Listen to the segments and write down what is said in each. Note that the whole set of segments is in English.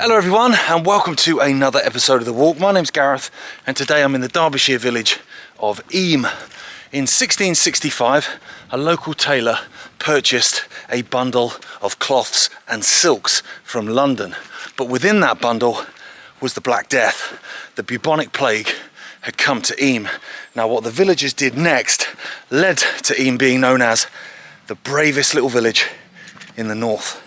Hello everyone and welcome to another episode of The Walk. My name's Gareth and today I'm in the Derbyshire village of Eyam. In 1665, a local tailor purchased a bundle of cloths and silks from London. But within that bundle was the Black Death. The bubonic plague had come to Eyam. Now what the villagers did next led to Eyam being known as the bravest little village in the north.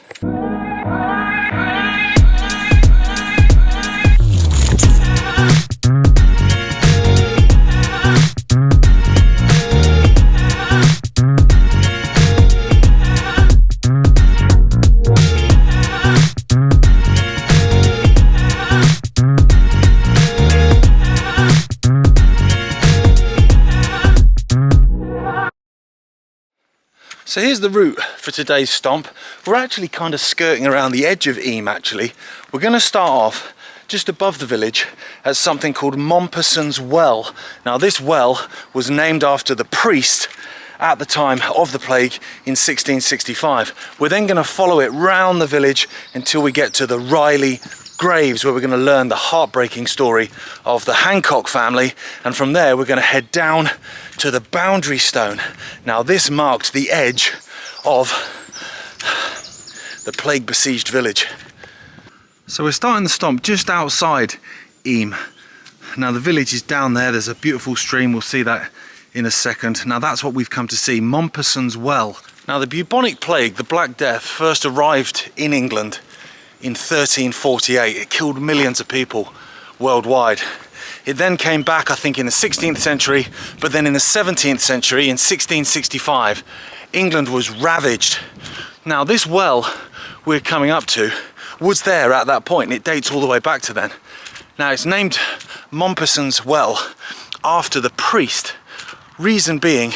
So here's the route for today's stomp. We're actually kind of skirting around the edge of Eyam actually. We're going to start off just above the village at something called Mompesson's well. Now this well was named after the priest at the time of the plague in 1665. We're then going to follow it round the village until we get to the Riley graves, where we're going to learn the heartbreaking story of the Hancock family, and from there we're going to head down to the boundary stone. Now this marked the edge of the plague besieged village. So we're starting the stomp just outside Eyam. Now the village is down there, there's a beautiful stream, we'll see that in a second. Now that's what we've come to see, Mompesson's well. Now the bubonic plague, the Black Death, first arrived in England in 1348. It killed millions of people worldwide. It then came back, I think, in the 16th century, but then in the 17th century, in 1665, England was ravaged. Now this well we're coming up to was there at that point, and it dates all the way back to then. Now it's named Mompesson's well after the priest. Reason being,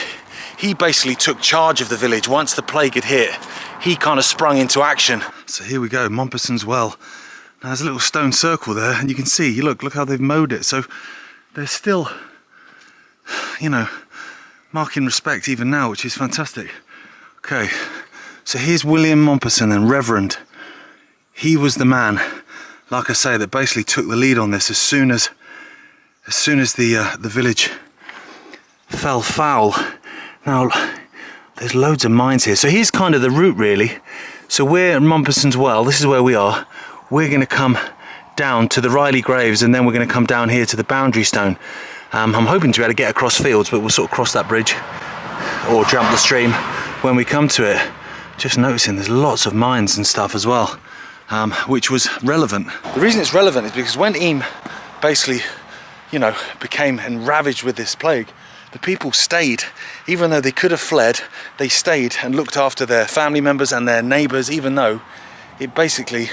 he basically took charge of the village once the plague had hit. He kind of sprung into action. So here we go, Mompesson's well. Now there's a little stone circle there, and you can see, look how they've mowed it. So they're still, you know, marking respect even now, which is fantastic. Okay, so here's William Mompesson, and Reverend. He was the man, like I say, that basically took the lead on this as soon as the village fell foul. Now, there's loads of mines here. So here's kind of the route really. So we're at Mompesson's well, this is where we are. We're going to come down to the Riley graves, and then we're going to come down here to the boundary stone. I'm hoping to be able to get across fields, but we'll sort of cross that bridge or jump the stream when we come to it. Just noticing there's lots of mines and stuff as well, which was relevant. The reason it's relevant is because when Eyam basically, you know, became and ravaged with this plague, the people stayed. Even though they could have fled, they stayed and looked after their family members and their neighbours, even though it basically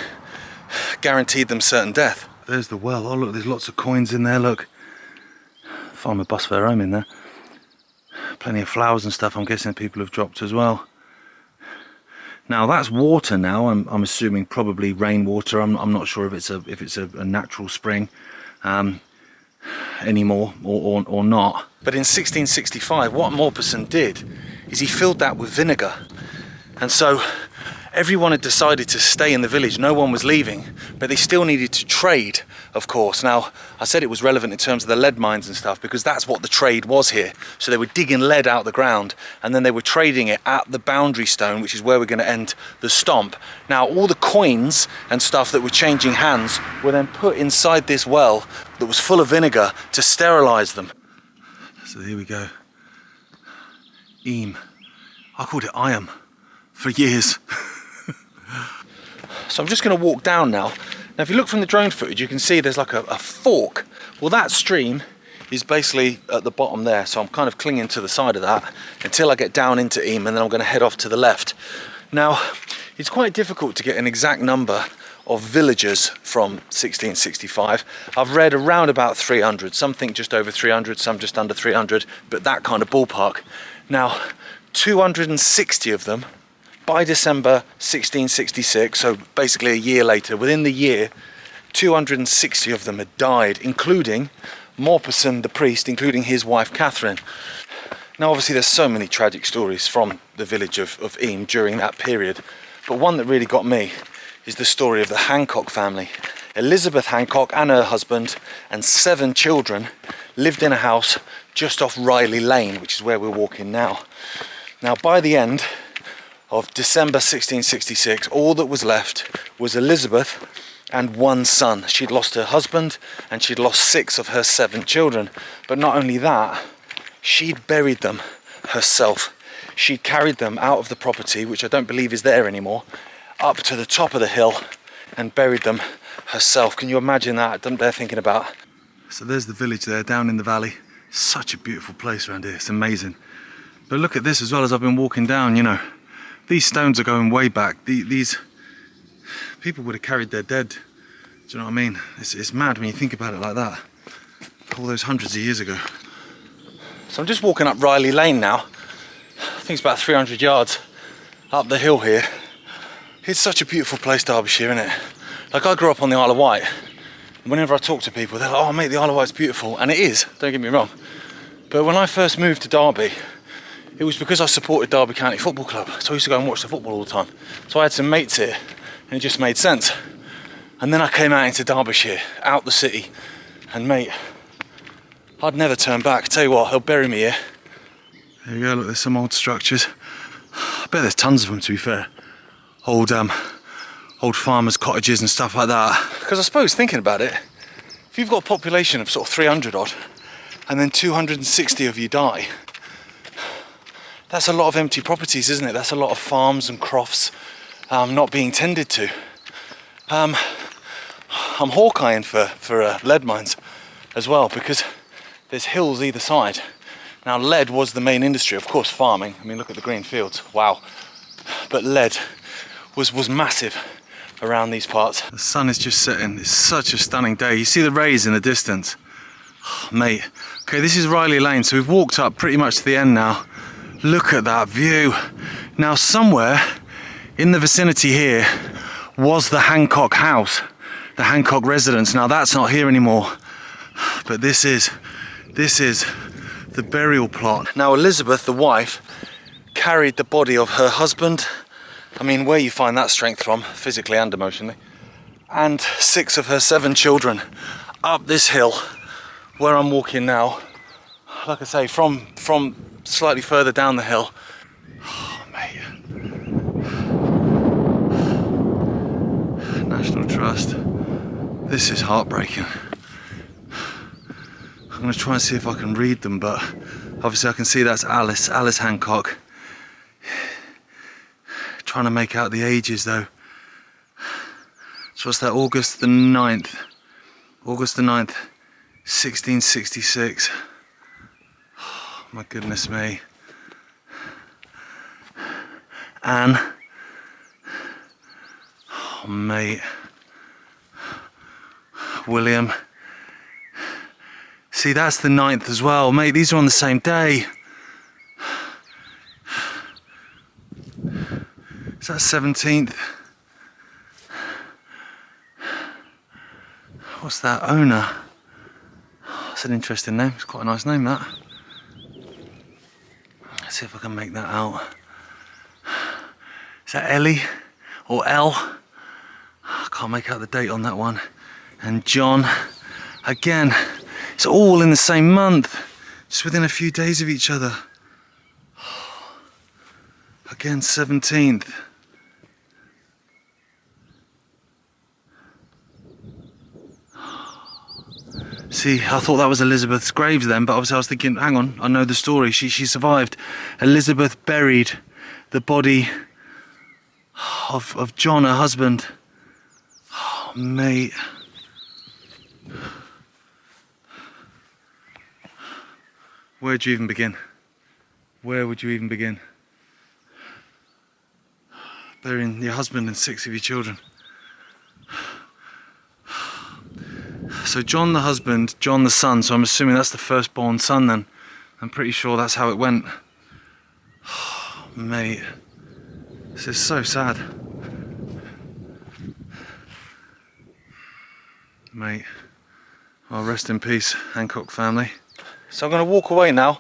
guaranteed them certain death. There's the well. Oh look, there's lots of coins in there, look. Farmer bus fare home in there. Plenty of flowers and stuff I'm guessing people have dropped as well. Now that's water now, I'm assuming probably rainwater. I'm not sure if it's a natural spring anymore or not. But in 1665 what Mompesson did is he filled that with vinegar, and so everyone had decided to stay in the village. No one was leaving, but they still needed to trade, of course. Now I said it was relevant in terms of the lead mines and stuff because that's what the trade was here. So they were digging lead out the ground and then they were trading it at the boundary stone, which is where we're going to end the stomp. Now all the coins and stuff that were changing hands were then put inside this well that was full of vinegar to sterilize them. So here we go. Eyam. I called it Eyam for years. So I'm just going to walk down now. Now if you look from the drone footage, you can see there's like a fork. Well, that stream is basically at the bottom there, so I'm kind of clinging to the side of that until I get down into Eyam, and then I'm going to head off to the left. Now it's quite difficult to get an exact number of villagers from 1665. I've read around about 300, some think just over 300, some just under 300, but that kind of ballpark. Now 260 of them by December 1666, so basically a year later, within the year, 260 of them had died, including Mompesson, the priest, including his wife Catherine. Now obviously there's so many tragic stories from the village of Eyam during that period, but one that really got me is the story of the Hancock family. Elizabeth Hancock and her husband and 7 children lived in a house just off Riley Lane, which is where we're walking now. Now, by the end of December 1666, all that was left was Elizabeth and 1 son. She'd lost her husband and she'd lost 6 of her 7 children. But not only that, she'd buried them herself. She'd carried them out of the property, which I don't believe is there anymore, up to the top of the hill and buried them herself. Can you imagine that? They're thinking about. So there's the village there down in the valley. Such a beautiful place around here. It's amazing. But look at this as well. As I've been walking down, you know, these stones are going way back. These people would have carried their dead. Do you know what I mean? It's mad when you think about it like that. All those hundreds of years ago. So I'm just walking up Riley Lane now. I think it's about 300 yards up the hill here. It's such a beautiful place, Derbyshire, isn't it? Like, I grew up on the Isle of Wight. Whenever I talk to people, they're like, oh mate, the Isle of Wight's beautiful. And it is, don't get me wrong. But when I first moved to Derby, it was because I supported Derby County Football Club. So I used to go and watch the football all the time. So I had some mates here and it just made sense. And then I came out into Derbyshire, out the city. And mate, I'd never turn back. Tell you what, they'll bury me here. There you go, look, there's some old structures. I bet there's tons of them, to be fair. Old farmers' cottages and stuff like that. Because I suppose, thinking about it, if you've got a population of sort of 300 odd, and then 260 of you die, that's a lot of empty properties, isn't it? That's a lot of farms and crofts not being tended to. I'm hawkeyeing for lead mines as well, because there's hills either side. Now, lead was the main industry, of course, farming. I mean, look at the green fields, wow. But lead was massive around these parts. The sun is just setting. It's such a stunning day. You see the rays in the distance. Oh, mate. Okay, this is Riley Lane, so we've walked up pretty much to the end now. Look at that view. Now, somewhere in the vicinity here was the Hancock house, the Hancock residence. Now, that's not here anymore, but this is the burial plot. Now, Elizabeth, the wife, carried the body of her husband. I mean, where you find that strength from, physically and emotionally, and 6 of her 7 children up this hill where I'm walking now. Like I say, from slightly further down the hill. Oh, mate. National Trust. This is heartbreaking. I'm going to try and see if I can read them, but obviously I can see that's Alice Hancock. Trying to make out the ages though. So what's that? August the 9th, 1666. Oh, my goodness me. Anne. Oh, mate. William. See, that's the 9th as well, mate. These are on the same day. Is that 17th? What's that? Owner. That's an interesting name. It's quite a nice name, that. Let's see if I can make that out. Is that Ellie or L? I can't make out the date on that one. And John. Again, it's all in the same month, just within a few days of each other. Again, 17th. See, I thought that was Elizabeth's graves then, but obviously I was thinking, hang on, I know the story, she survived. Elizabeth buried the body of John, her husband. Oh, mate. Where'd you even begin? Where would you even begin? Burying your husband and 6 of your children. So John the husband, John the son, so I'm assuming that's the firstborn son then. I'm pretty sure that's how it went. Oh, mate, this is so sad. Mate, well, rest in peace, Hancock family. So I'm going to walk away now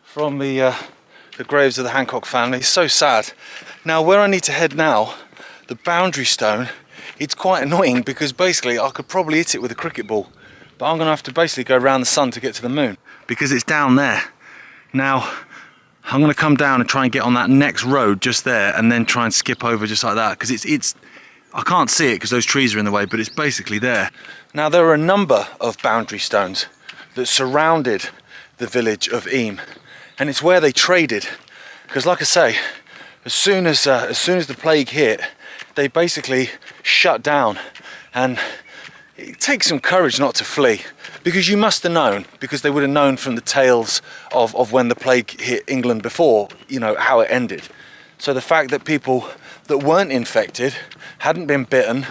from the graves of the Hancock family. It's so sad. Now, where I need to head now, the boundary stone it's quite annoying because basically I could probably hit it with a cricket ball, but I'm gonna have to basically go around the sun to get to the moon because it's down there. Now, I'm gonna come down and try and get on that next road just there and then try and skip over just like that, because it's I can't see it because those trees are in the way, but it's basically there. Now, there are a number of boundary stones that surrounded the village of Eyam, and it's where they traded, because like I say, as soon as the plague hit, they basically shut down. And it takes some courage not to flee, because you must have known, because they would have known from the tales of when the plague hit England before, you know, how it ended. So the fact that people that weren't infected, hadn't been bitten,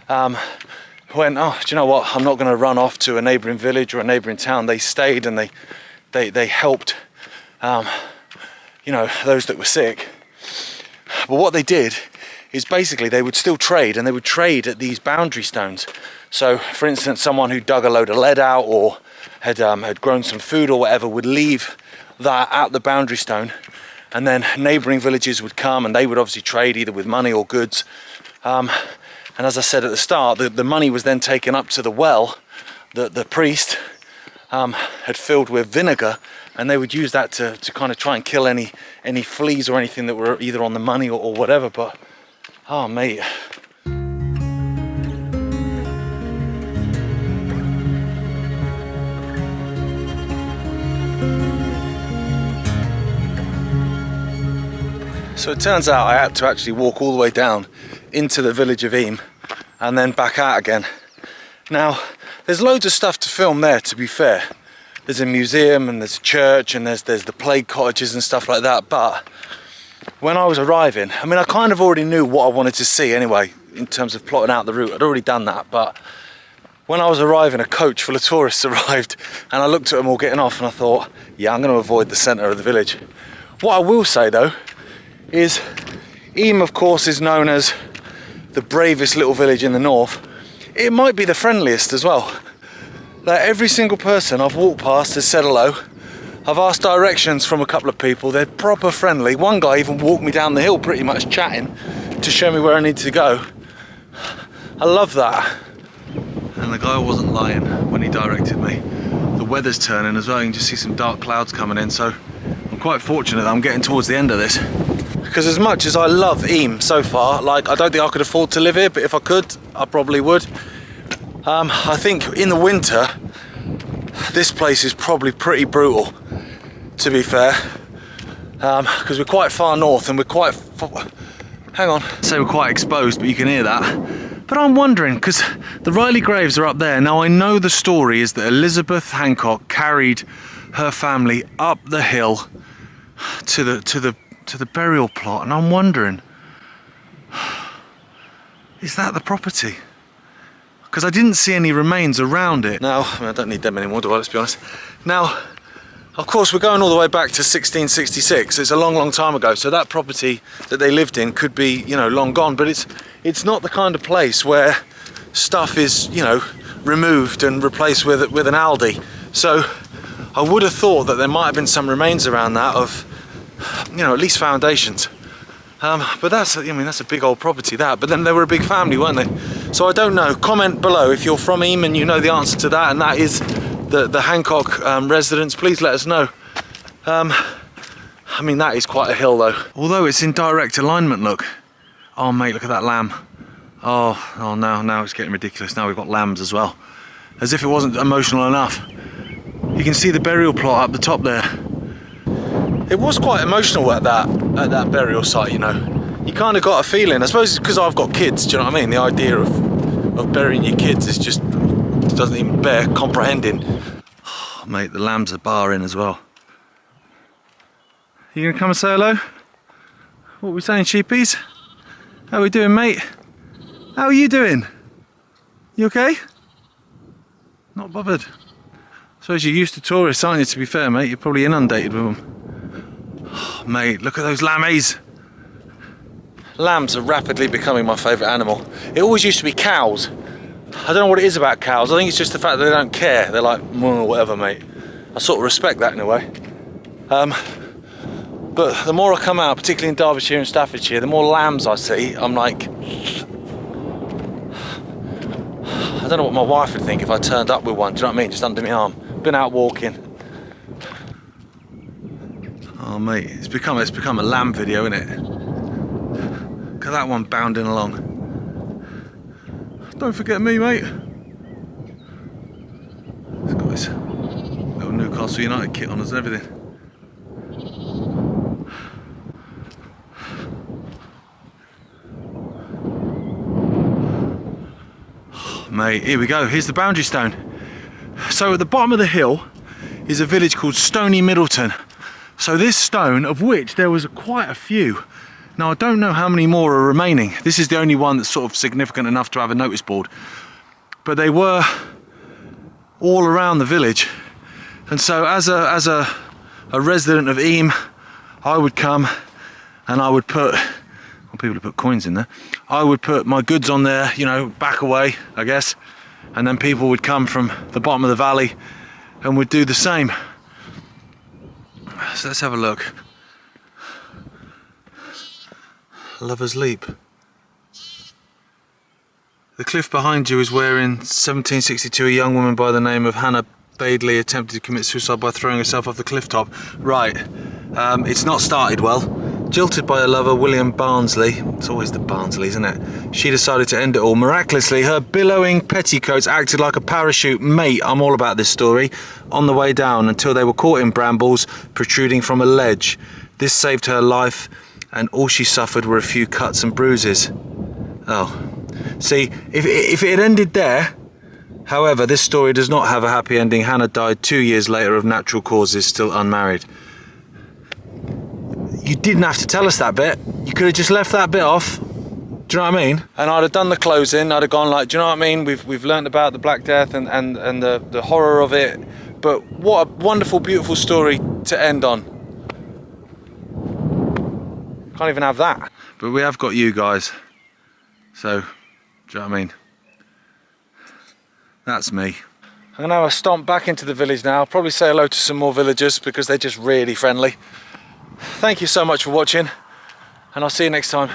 went, oh, do you know what, I'm not going to run off to a neighbouring village or a neighbouring town. They stayed and they helped, you know, those that were sick. But what they did is basically they would still trade, and they would trade at these boundary stones. So, for instance, someone who dug a load of lead out or had grown some food or whatever would leave that at the boundary stone, and then neighbouring villages would come and they would obviously trade either with money or goods. And as I said at the start, the money was then taken up to the well that the priest had filled with vinegar, and they would use that to kind of try and kill any fleas or anything that were either on the money or whatever. But, oh mate. So it turns out I had to actually walk all the way down into the village of Eyam and then back out again. Now, there's loads of stuff to film there, to be fair. There's a museum and there's a church and there's the plague cottages and stuff like that. But when I was arriving, I mean, I kind of already knew what I wanted to see anyway, in terms of plotting out the route. I'd already done that. But when I was arriving, a coach full of tourists arrived, and I looked at them all getting off and I thought, yeah, I'm going to avoid the centre of the village. What I will say though, is Eyam, of course, is known as the bravest little village in the north. It might be the friendliest as well. Like, every single person I've walked past has said hello. I've asked directions from a couple of people. They're proper friendly. One guy even walked me down the hill pretty much chatting to show me where I need to go. I love that. And the guy wasn't lying when he directed me. The weather's turning as well. You can just see some dark clouds coming in, so I'm quite fortunate that I'm getting towards the end of this. Because as much as I love Eyam so far, like, I don't think I could afford to live here, but if I could, I probably would. I think in the winter, this place is probably pretty brutal, to be fair. Because we're quite far north and we're quite, hang on, say we're quite exposed, but you can hear that. But I'm wondering, because the Riley graves are up there. Now, I know the story is that Elizabeth Hancock carried her family up the hill to the burial plot, and I'm wondering, is that the property? Because I didn't see any remains around it. Now, I mean, I don't need them anymore, do I? Let's be honest. Now, of course, we're going all the way back to 1666. It's a long, long time ago. So that property that they lived in could be, you know, long gone. But it's not the kind of place where stuff is, you know, removed and replaced with an Aldi. So I would have thought that there might have been some remains around that of, you know, at least foundations. But that's, I mean, that's a big old property, that. But then they were a big family, weren't they? So I don't know. Comment below if you're from Eyam and you know the answer to that, and that is the Hancock residence. Please let us know. I mean, that is quite a hill though. Although it's in direct alignment, look. Oh mate, look at that lamb. Oh, now it's getting ridiculous. Now we've got lambs as well. As if it wasn't emotional enough. You can see the burial plot up the top there. It was quite emotional at that burial site, you know. You kind of got a feeling. I suppose it's because I've got kids, do you know what I mean? The idea of burying your kids is just, doesn't even bear comprehending. Oh, mate, the lambs are barring as well. You gonna come and say hello? What are we saying, sheepies? How are we doing, mate? How are you doing? You okay? Not bothered. I suppose you're used to tourists, aren't you, to be fair, mate? You're probably inundated with them. Oh, mate, look at those lammies. Lambs are rapidly becoming my favourite animal. It always used to be cows. I don't know what it is about cows. I think it's just the fact that they don't care. They're like, whatever, mate. I sort of respect that in a way. But the more I come out, particularly in Derbyshire and Staffordshire, the more lambs I see, I'm like, don't know what my wife would think if I turned up with one, do you know what I mean? Just under my arm. Been out walking. Oh mate, it's become a lamb video, isn't it? Look at that one bounding along. Don't forget me, mate. He's got his little Newcastle United kit on us and everything. Mate, here we go, here's the boundary stone. So at the bottom of the hill is a village called Stony Middleton. So this stone, of which there was quite a few. Now I don't know how many more are remaining. This is the only one that's sort of significant enough to have a notice board. But they were all around the village. And so as a resident of Eyam, I would come and I would put, well, people would put coins in there. I would put my goods on there, you know, back away, I guess. And then people would come from the bottom of the valley and would do the same. So let's have a look. Lover's Leap. The cliff behind you is where in 1762 a young woman by the name of Hannah Badley attempted to commit suicide by throwing herself off the cliff top. Right, it's not started well. Jilted by her lover, William Barnsley, it's always the Barnsleys, isn't it? She decided to end it all. Miraculously, her billowing petticoats acted like a parachute. Mate, I'm all about this story. On the way down until they were caught in brambles protruding from a ledge. This saved her life, and all she suffered were a few cuts and bruises. Oh. See, if it had ended there, however, this story does not have a happy ending. Hannah died 2 years later of natural causes, still unmarried. You didn't have to tell us that bit. You could have just left that bit off. Do you know what I mean? And I'd have done the closing. I'd have gone like, do you know what I mean? We've learnt about the Black Death and the horror of it. But what a wonderful, beautiful story to end on. Can't even have that. But we have got you guys. So, do you know what I mean? That's me. I'm going to have a stomp back into the village now. I'll probably say hello to some more villagers because they're just really friendly. Thank you so much for watching, and I'll see you next time.